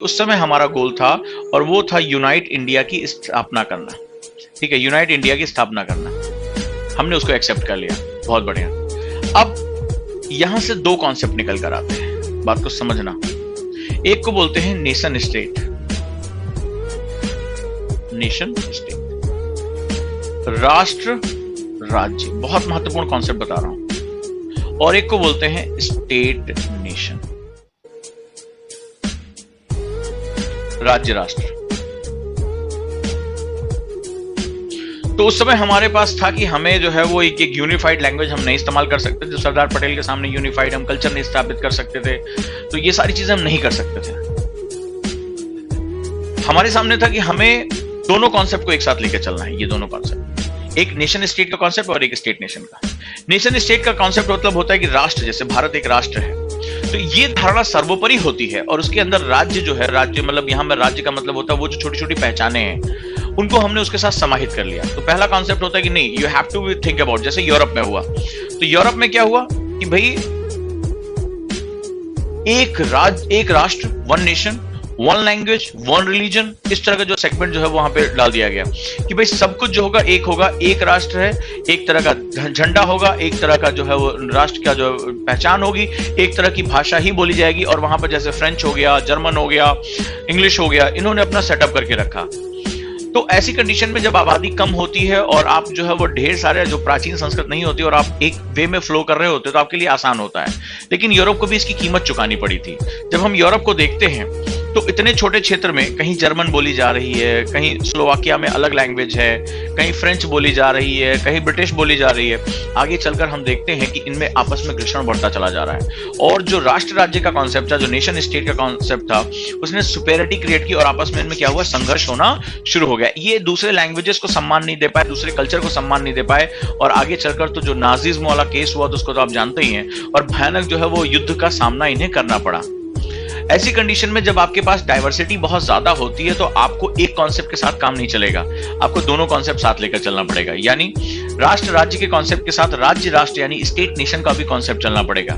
उस समय हमारा गोल था और वो था यूनाइट इंडिया की स्थापना करना। ठीक है, यूनाइट इंडिया की स्थापना करना, हमने उसको एक्सेप्ट कर लिया, बहुत बढ़िया। अब यहां से दो कॉन्सेप्ट निकल कर आते हैं, बात को समझना। एक को बोलते हैं नेशन स्टेट, नेशन स्टेट, राष्ट्र राज्य, बहुत महत्वपूर्ण कॉन्सेप्ट बता रहा हूं। और एक को बोलते हैं स्टेट नेशन, राज्य राष्ट्र। तो उस समय हमारे पास था कि हमें जो है वो एक यूनिफाइड लैंग्वेज हम नहीं इस्तेमाल कर सकते थे, सरदार पटेल के सामने यूनिफाइड हम कल्चर नहीं स्थापित कर सकते थे, तो ये सारी चीजें हम नहीं कर सकते थे। हमारे सामने था कि हमें दोनों कॉन्सेप्ट को एक साथ लेकर चलना है, ये दोनों कॉन्सेप्ट, एक नेशन स्टेट का कॉन्सेप्ट और एक स्टेट नेशन का। नेशन स्टेट का कॉन्सेप्ट मतलब होता है कि राष्ट्र, जैसे भारत एक राष्ट्र है, तो ये धारणा सर्वोपरि होती है और उसके अंदर राज्य जो है, राज्य मतलब यहां में राज्य का मतलब होता है वो जो छोटी छोटी पहचाने हैं उनको हमने उसके साथ समाहित कर लिया। तो पहला कॉन्सेप्ट होता है कि नहीं, you have to think about, जैसे यूरोप में हुआ, तो यूरोप में क्या हुआ कि भाई एक राज्य, एक राष्ट्र, one nation, one language, one religion, इस तरह का जो सेगमेंट जो है वहां पे डाल दिया गया कि भाई सब कुछ जो होगा, एक राष्ट्र है, एक तरह का झंडा होगा, एक तरह का जो है वो राष्ट्र का जो पहचान होगी, एक तरह की भाषा ही बोली जाएगी। और वहां पर जैसे फ्रेंच हो गया, जर्मन हो गया, इंग्लिश हो गया, इन्होंने अपना सेटअप करके रखा। तो ऐसी कंडीशन में जब आबादी कम होती है और आप जो है वो ढेर सारे जो प्राचीन संस्कृत नहीं होती और आप एक वे में फ्लो कर रहे होते हो तो आपके लिए आसान होता है। लेकिन यूरोप को भी इसकी कीमत चुकानी पड़ी थी। जब हम यूरोप को देखते हैं तो इतने छोटे क्षेत्र में कहीं जर्मन बोली जा रही है, कहीं स्लोवाकिया में अलग लैंग्वेज है, कहीं फ्रेंच बोली जा रही है, कहीं ब्रिटिश बोली जा रही है। आगे चलकर हम देखते हैं कि इनमें आपस में घर्षण बढ़ता चला जा रहा है और जो राष्ट्र राज्य का कॉन्सेप्ट था, जो नेशन स्टेट का कॉन्सेप्ट था, उसने सुपेरिटी क्रिएट की और आपस में इनमें क्या हुआ, संघर्ष होना शुरू हो गया। ये दूसरे लैंग्वेजेस को सम्मान नहीं दे पाए, दूसरे कल्चर को सम्मान नहीं दे पाए और आगे चलकर तो जो नाजिज्म वाला केस हुआ तो उसको तो आप जानते ही हैं और भयानक जो है वो युद्ध का सामना इन्हें करना पड़ा। ऐसी कंडीशन में जब आपके पास डाइवर्सिटी बहुत ज्यादा होती है तो आपको एक कॉन्सेप्ट के साथ काम नहीं चलेगा, आपको दोनों कॉन्सेप्ट साथ लेकर चलना पड़ेगा। यानी राष्ट्र राज्य के कॉन्सेप्ट के साथ राज्य राष्ट्र यानी स्टेट नेशन का भी कॉन्सेप्ट चलना पड़ेगा।